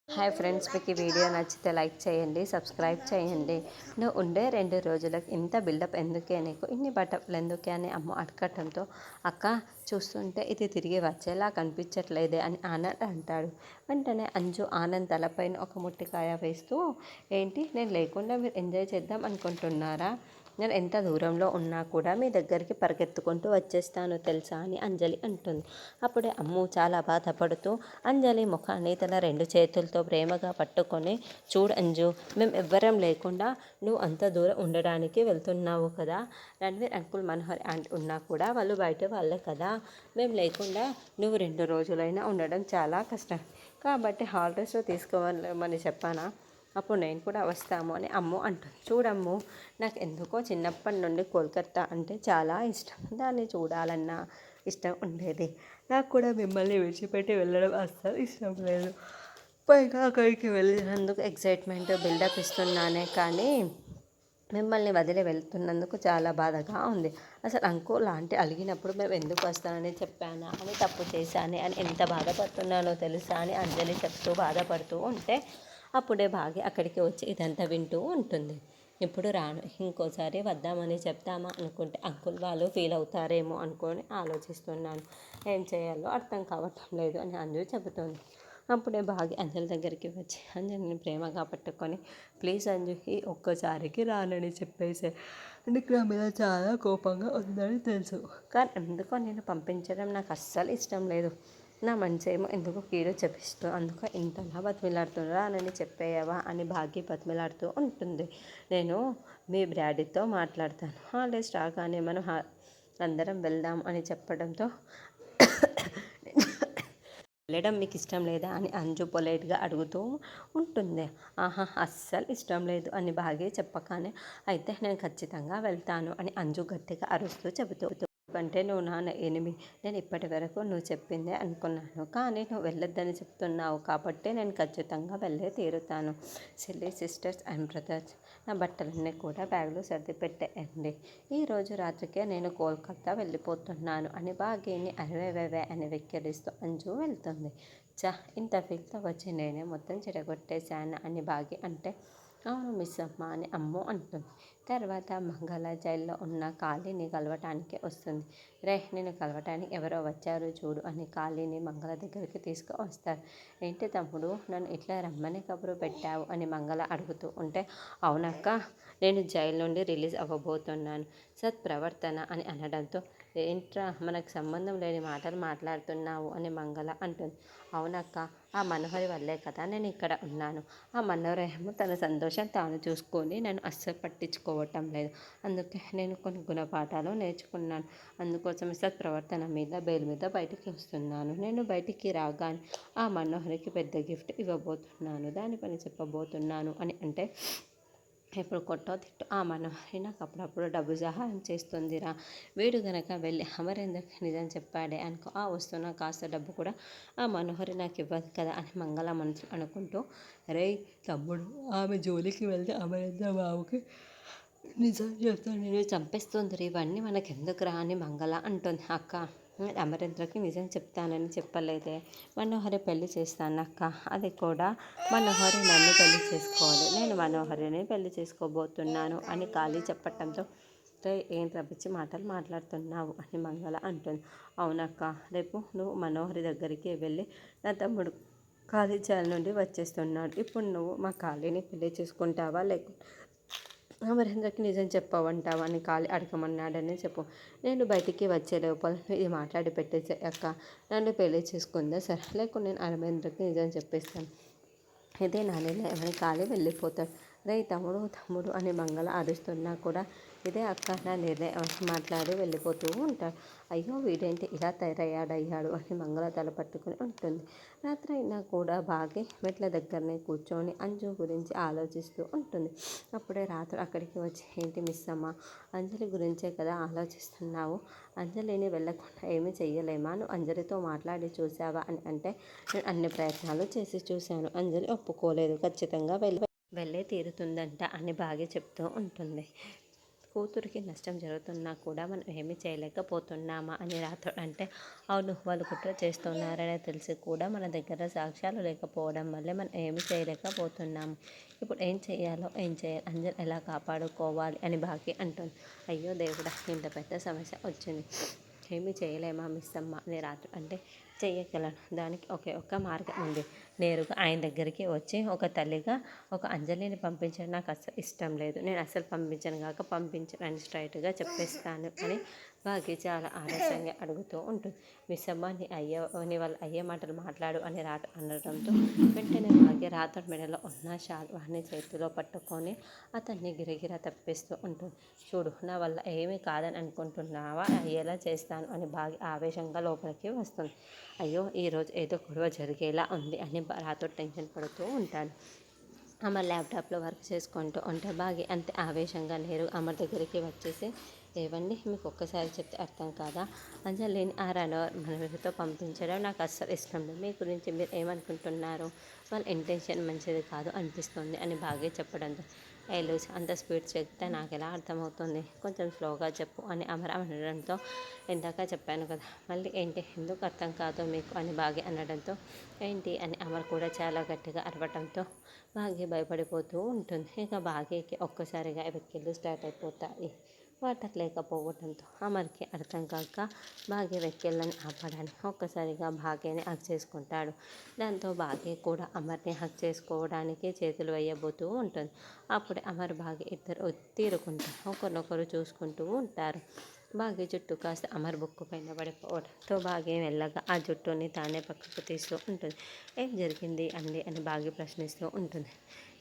Hi friends, మీకు ఈ video నచ్చితే లైక్ చేయండి, సబ్స్క్రైబ్ చేయండి. నువ్వు ఉండే 2 రోజులకు ఇంత బిల్డప్ ఎందుకే, నీకు ఇన్ని బట్టలు ఎందుకే అని అమ్మ అడగటంతో, అక్క చూస్తుంటే ఇది తిరిగి వచ్చేలా కనిపించట్లేదే అని ఆనంద్ అంటాడు. వెంటనే అంజు ఆనంద్ తలపైన ఒక ముట్టికాయ వేస్తూ, ఏంటి నేను లేకుండా మీరు ఎంజాయ్ చేద్దాం అనుకుంటున్నారా? నేను ఎంత దూరంలో ఉన్నా కూడా మీ దగ్గరికి పరిగెత్తుకుంటూ వచ్చేస్తాను తెలుసా అని అంజలి అంటుంది. అప్పుడే అమ్ము చాలా బాధపడుతూ అంజలి ముఖాన్ని తన 2 చేతులతో ప్రేమగా పట్టుకొని, చూడు అంజు, మేము ఎవ్వరం లేకుండా నువ్వు అంత దూరం ఉండడానికి వెళ్తున్నావు కదా. రణ్వీర్ అంకుల్, మనోహర్ ఆంటీ ఉన్నా కూడా వాళ్ళు బయట వాళ్ళే కదా. మేము లేకుండా నువ్వు 2 రోజులైనా ఉండడం చాలా కష్టం. కాబట్టి హాలిడేస్ తీసుకోవాలని చెప్పానా? అప్పుడు నేను కూడా వస్తాము అని అమ్ము అంటుంది. చూడమ్ము, నాకు ఎందుకో చిన్నప్పటి నుండి కోల్కత్తా అంటే చాలా ఇష్టం. దాన్ని చూడాలన్న ఇష్టం ఉండేది. నాకు కూడా మిమ్మల్ని విడిచిపెట్టి వెళ్ళడం అస్సలు ఇష్టం లేదు. పైగా అక్కడికి వెళ్ళినందుకు ఎక్సైట్మెంట్ బిల్డప్ ఇస్తున్నానే కానీ మిమ్మల్ని వదిలి వెళ్తున్నందుకు చాలా బాధగా ఉంది. అసలు అంకుల్ లాంటి అలిగినప్పుడు మేము ఎందుకు వస్తానని చెప్పానా అని, తప్పు చేశానే అని ఎంత బాధపడుతున్నానో తెలుసా అని అంజలి చెప్తూ బాధపడుతూ ఉంటే, అప్పుడే భాగ్య అక్కడికి వచ్చి ఇదంతా వింటూ ఉంటుంది. ఇప్పుడు రాను, ఇంకోసారి వద్దామని చెప్తామా అనుకుంటే అంకుల్ వాళ్ళు ఫీల్ అవుతారేమో అనుకొని ఆలోచిస్తున్నాను. ఏం చేయాలో అర్థం కావటం లేదు అని అంజు చెబుతోంది. అప్పుడే భాగ్య అంజలి దగ్గరికి వచ్చి అంజలిని ప్రేమగా పట్టుకొని, ప్లీజ్ అంజు, ఈ ఒక్కసారికి రానని చెప్పేసే. నీకు నా మీద చాలా కోపంగా ఉందని తెలుసు, కానీ ఎందుకో నేను పంపించడం నాకు అస్సలు ఇష్టం లేదు. నా మనసేమో ఎందుకు కీడు చెప్పిస్తూ, అందుకో ఇంతలా బతిమిలాడుతున్నా అని చెప్పేయవా అని భాగ్య బతిమిలాడుతూ ఉంటుంది. నేను మీ డాడీతో మాట్లాడతాను, హాలిడేస్ రాగానే మనం అందరం వెళ్దాం అని చెప్పడంతో, వెళ్ళడం మీకు ఇష్టం లేదా అని అంజు పొలైట్గా అడుగుతూ ఉంటుంది. ఆహా, అస్సలు ఇష్టం లేదు అని భాగ్య చెప్పగానే, అయితే నేను ఖచ్చితంగా వెళ్తాను అని అంజు గట్టిగా అరుస్తూ చెబుతూ, అంటే నువ్వు నా ఎనిమి, నేను ఇప్పటి వరకు నువ్వు చెప్పిందే అనుకున్నాను, కానీ నువ్వు వెళ్ళొద్దని చెప్తున్నావు కాబట్టి నేను ఖచ్చితంగా వెళ్ళే తీరుతాను. సిల్లీ సిస్టర్స్ అండ్ బ్రదర్స్, నా బట్టలన్నీ కూడా బ్యాగ్లో సర్ది పెట్టేయండి. ఈరోజు రాత్రికే నేను కోల్కతా వెళ్ళిపోతున్నాను అని భాగ్యని అరవేవే అని వెక్కిరిస్తూ అంజు వెళ్తుంది. చా, ఇంత ఫీల్తో వచ్చి నేనే మొత్తం చెడగొట్టేశాను అని భాగ్య అంటే, అవును మిస్ అమ్మ అని అమ్ము అంటుంది. తర్వాత మంగళ జైల్లో ఉన్న కాళీని కలవటానికి వస్తుంది. రే, నేను కలవటానికి ఎవరో వచ్చారు చూడు అని కాళీని మంగళ దగ్గరికి తీసుకువస్తారు. ఏంటి తమ్ముడు, నన్ను ఇట్లా రమ్మని కబురు పెట్టావు అని మంగళ అడుగుతూ ఉంటే, అవునక్క, నేను జైలు నుండి రిలీజ్ అవ్వబోతున్నాను, సత్ప్రవర్తన అని అనడంతో, ఏంట్రా మనకు సంబంధం లేని మాటలు మాట్లాడుతున్నావు అని మంగళ అంటుంది. అవునక్క, ఆ మనోహరి వల్లే కదా నేను ఇక్కడ ఉన్నాను. ఆ మనోహరేమో తన సంతోషం తాను చూసుకొని నన్ను అస్సలు పట్టించుకోవటం లేదు. అందుకే నేను కొన్ని గుణపాఠాలు నేర్చుకున్నాను. అందుకోసం సత్ప్రవర్తన మీద బెయిల్ మీద బయటికి వస్తున్నాను. నేను బయటికి రాగానే ఆ మనోహరికి పెద్ద గిఫ్ట్ ఇవ్వబోతున్నాను, దాని పని చెప్పబోతున్నాను అని అంటే, ఇప్పుడు కొట్టో తిట్టు ఆ మనోహరి నాకు అప్పుడప్పుడు డబ్బు సహాయం చేస్తుందిరా. వీడు గనక వెళ్ళి అమరేంద్రకి నిజం చెప్పాడే అనుకో, ఆ వస్తున్న కాస్త డబ్బు కూడా ఆ మనోహరి నాకు ఇవ్వదు కదా అని మంగళ మనసు అనుకుంటూ, రే తమ్ముడు, ఆమె జోలికి వెళ్తే అమరేంద్ర బాబుకి నిజం చెప్తాను నేను చంపేస్తుంది, ఇవన్నీ మనకెందుకురా అని మంగళ అంటుంది. అక్క, అమరేంద్రకి నిజం చెప్తానని చెప్పలేదే, మనోహరి పెళ్లి చేస్తాను అక్క, అది కూడా మనోహరి నన్ను పెళ్లి చేసుకోవాలి, నేను మనోహరిని పెళ్లి చేసుకోబోతున్నాను అని కాళీ చెప్పటంతో, ఏం రప్పించి మాటలు మాట్లాడుతున్నావు అని మంగళ అంటుంది. అవునక్క, రేపు నువ్వు మనోహరి దగ్గరికి వెళ్ళి, నా తమ్ముడు కాళీ జైలు నుండి వచ్చేస్తున్నాడు, ఇప్పుడు నువ్వు మా కాళీని పెళ్లి చేసుకుంటావా లేకుంటే అమరేంద్రకి నిజం చెప్పవంటావా అని కాళీ అడగమన్నాడని చెప్పు. నేను బయటికి వచ్చే లోపల ఇది మాట్లాడి పెట్టేసే అక్క, నన్ను పెళ్లి చేసుకుందా సరే, లేకుంటే నేను అమరేంద్రకి నిజం చెప్పేస్తాను, ఇదే నా నిర్ణయం అని కాళీ వెళ్ళిపోతాడు. రే తమ్ముడు తమ్ముడు అని మంగళ అరుస్తున్నా కూడా, ఇదే అక్క నా నిర్ణయం అని మాట్లాడి వెళ్ళిపోతూ ఉంటాడు. అయ్యో, వీడేంటి ఇలా తయారయ్యాడు అని మంగళ తల పట్టుకుని ఉంటుంది. రాత్రి అయినా కూడా బాగా మెట్ల దగ్గరనే కూర్చొని అంజు గురించి ఆలోచిస్తూ ఉంటుంది. అప్పుడే రాత్రి అక్కడికి వచ్చి, ఏంటి మిస్ అమ్మ, అంజలి గురించే కదా ఆలోచిస్తున్నావు, అంజలిని వెళ్ళకుండా ఏమీ చెయ్యలేమా, నువ్వు అంజలితో మాట్లాడి చూసావా అని అంటే, నేను అన్ని ప్రయత్నాలు చేసి చూశాను, అంజలి ఒప్పుకోలేదు, ఖచ్చితంగా వెళ్ళే తీరుతుందంట అని బాగా చెప్తూ ఉంటుంది. కూతురికి నష్టం జరుగుతున్నా కూడా మనం ఏమీ చేయలేకపోతున్నామా అని రాథోడ్ అంటే, అవును వాళ్ళు కుట్ర చేస్తున్నారని తెలిసి కూడా మన దగ్గర సాక్ష్యాలు లేకపోవడం వల్లే మనం ఏమీ చేయలేకపోతున్నాము. ఇప్పుడు ఏం చేయాలో ఏం చేయాలి, అంజలి ఎలా కాపాడుకోవాలి అని భాగ్య అంటుంది. అయ్యో దేవుడా, ఇంత పెద్ద సమస్య వచ్చింది, ఏమీ చేయలేమా మిస్ అమ్మ అని రాథోడ్ అంటే, చెయ్యగలను, దానికి ఒకే ఒక్క మార్గం ఉంది. నేరుగా ఆయన దగ్గరికి వచ్చి ఒక తల్లిగా ఒక అంజలిని పంపించడం నాకు అస్సలు ఇష్టం లేదు, నేను అస్సలు పంపించను కాక పంపించను అని స్ట్రైట్గా చెప్పేస్తాను అని భాగ్య చాలా ఆలస్యంగా అడుగుతూ ఉంటుంది. మిస్ అమ్మ నీ వాళ్ళ అయ్యే మాటలు మాట్లాడు అని అనడంతో వెంటనే భాగ్య రాథోడ్ మెడలో ఉన్న శాల్వాని చేతిలో పట్టుకొని అతన్ని గిరగిరా తప్పిస్తూ ఉంటుంది. చూడు, నా వల్ల ఏమీ కాదని అనుకుంటున్నావా, అయ్యేలా చేస్తాను అని భాగ్య ఆవేశంగా లోపలికి వస్తుంది. అయ్యో, ఈరోజు ఏదో గొడవ జరిగేలా ఉంది అని రాథోడ్ టెన్షన్ పడుతూ ఉంటాడు. అమర్ ల్యాప్టాప్లో వర్క్ చేసుకుంటూ ఉంటే భాగ్య అంతే ఆవేశంగా నేరుగా అమర్ దగ్గరికి వచ్చేసి, ఏవండి, మీకు ఒక్కసారి చెప్తే అర్థం కాదా, అంజలిని ఆ రణవీర్తో పంపించడం నాకు అస్సలు ఇష్టం లేదు, మీ గురించి మీరు ఏమనుకుంటున్నారు, వాళ్ళ ఇంటెన్షన్ మంచిది కాదు అనిపిస్తుంది అని భాగ్య చెప్పడంతో, ఏ లూస్, అంత స్పీడ్ చెప్తే నాకు ఎలా అర్థమవుతుంది, కొంచెం స్లోగా చెప్పు అని అమర్ అనడంతో, ఇందాక చెప్పాను కదా, మళ్ళీ ఏంటి, ఎందుకు అర్థం కాదు మీకు అని భాగ్య అనడంతో, ఏంటి అని అమర్ కూడా చాలా గట్టిగా అరవడంతో భాగ్య భయపడిపోతూ ఉంటుంది. ఇక భాగ్యకి ఒక్కసారిగా వెక్కిళ్ళు స్టార్ట్ అయిపోతాయి. వాటర్ లేకపోవడంతో అమర్కి అర్థం కాక భాగ్య వెక్కిళ్ళని ఆపడానికి ఒక్కసారిగా భాగ్యని హక్ చేసుకుంటాడు. దాంతో భాగ్య కూడా అమర్ని హక్ చేసుకోవడానికి చేతులు వేయబోతూ ఉంటుంది. అప్పుడే అమర్ భాగ్య ఇద్దరు తీరుకుంటారు, ఒకరినొకరు చూసుకుంటూ ఉంటారు. భాగ్య జుట్టు కాస్త అమర్ బుక్కు పైన పడిపోవడంతో భాగ్య మెల్లగా ఆ జుట్టుని తానే పక్కకు తీస్తూ ఉంటుంది. ఏం జరిగింది అండి అని భాగ్య ప్రశ్నిస్తూ ఉంటుంది.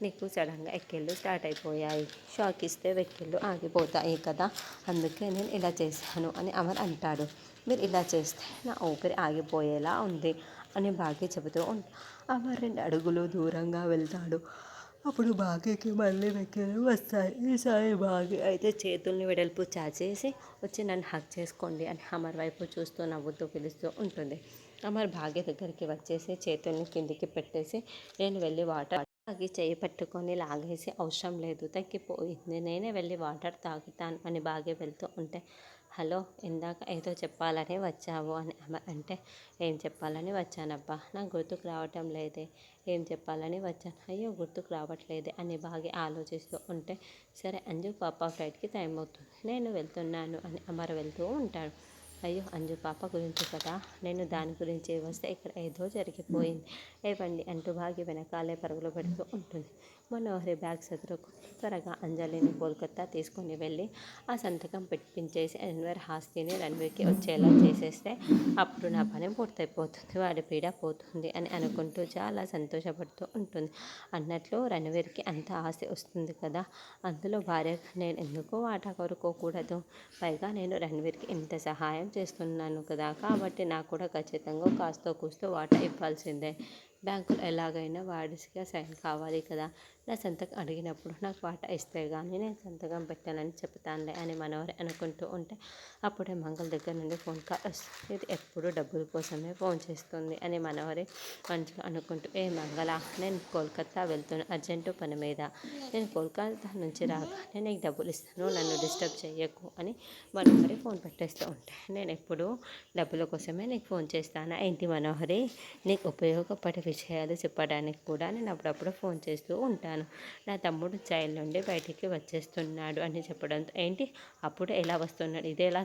నీకు సడన్గా ఎక్కిళ్ళు స్టార్ట్ అయిపోయాయి, షాక్ ఇస్తే వెక్కిళ్ళు ఆగిపోతాయి కదా, అందుకే నేను ఇలా చేశాను అని అమర్ అంటాడు. మీరు ఇలా చేస్తే నా ఊపిరి ఆగిపోయేలా ఉంది అని భాగ్య చెబుతూ అమర్ 2 అడుగులు దూరంగా వెళ్తాడు. అప్పుడు భాగ్యకి మళ్ళీ వెక్కిళ్ళు వస్తాయి. ఈసారి భాగ్య అయితే చేతుల్ని వెడల్పు చాచేసి వచ్చి నన్ను హక్ చేసుకోండి అని అమర్ వైపు చూస్తూ నవ్వుతూ పిలుస్తూ ఉంటుంది. అమర్ భాగ్య దగ్గరికి వచ్చేసి చేతుల్ని కిందికి పెట్టేసి, నేను వెళ్ళి వాటర్ తాగి చేయి పట్టుకొని లాగేసి, అవసరం లేదు, తగ్గిపోయింది, నేనే వెళ్ళి వాటర్ తాగుతాను అని భాగ్య వెళ్తూ ఉంటే, హలో, ఇందాక ఏదో చెప్పాలని వచ్చావు అని అమర్ అంటే, ఏం చెప్పాలని వచ్చానబ్బా, నాకు గుర్తుకు రావటం లేదే, ఏం చెప్పాలని వచ్చాను, అయ్యో గుర్తుకు రావట్లేదే అని భాగ్య ఆలోచిస్తూ ఉంటే, సరే అంజు పాప ఫ్లైట్కి టైం అవుతుంది, నేను వెళ్తున్నాను అని అమర్ వెళ్తూ ఉంటాడు. అయ్యో, అంజు పాప గురించి కదా, నేను దాని గురించి వస్తే ఇక్కడ ఏదో జరిగిపోయింది, ఏవండి అంటూ భాగ్య వెనకాలే పరుగులు పెడుతూ ఉంటుంది. మనోహరి బ్యాగ్ సదురుకు త్వరగా అంజలిని కోల్కతా తీసుకుని వెళ్ళి ఆ సంతకం పెట్టించేసి అన్వర్ ఆస్తిని రణ్వీర్కి వచ్చేలా చేసేస్తే అప్పుడు నా పని పూర్తయిపోతుంది, వాడి పీడ పోతుంది అని అనుకుంటూ చాలా సంతోషపడుతూ ఉంటుంది. అన్నట్లు రణ్వీర్కి అంత ఆస్తి వస్తుంది కదా, అందులో భార్యగా నేను ఎందుకు వాటా కోరుకోకూడదు, పైగా నేను రణ్వీర్కి ఇంత సహాయం చేస్తున్నాను కదా, కాబట్టి నాకు కూడా ఖచ్చితంగా కాస్తో కూస్తో వాటా ఇవ్వాల్సిందే, బ్యాంకులో ఎలాగైనా వాడిగా సైన్ కావాలి కదా, నా సంతకం అడిగినప్పుడు నాకు వాటా ఇస్తే కానీ నేను సంతకం పెట్టానని చెప్తానులే అని మనోహరి అనుకుంటూ ఉంటే అప్పుడే మంగళ దగ్గర నుండి ఫోన్ కాల్ వస్తుంది. ఇది ఎప్పుడు డబ్బుల కోసమే ఫోన్ చేస్తుంది అని మనోహరి మనసులో అనుకుంటూ, ఏ మంగళ, నేను కోల్కతా వెళ్తున్నా అర్జెంటు పని మీద, నేను కోల్కతా నుంచి రాగానే నీకు డబ్బులు ఇస్తాను, నన్ను డిస్టర్బ్ చేయకు అని మనోహరి ఫోన్ పెట్టేస్తూ ఉంటాయి. నేను ఎప్పుడు డబ్బుల కోసమే నీకు ఫోన్ చేస్తానా ఏంటి మనోహరి, నీకు ఉపయోగపడే విషయాలు చెప్పడానికి కూడా నేను అప్పుడప్పుడు ఫోన్ చేస్తూ ఉంటాను, నా తమ్ముడు జైలు నుండి బయటికి వచ్చేస్తున్నాడు అని చెప్పడంతో, ఏంటి అప్పుడు ఎలా వస్తున్నాడు, ఇదేలా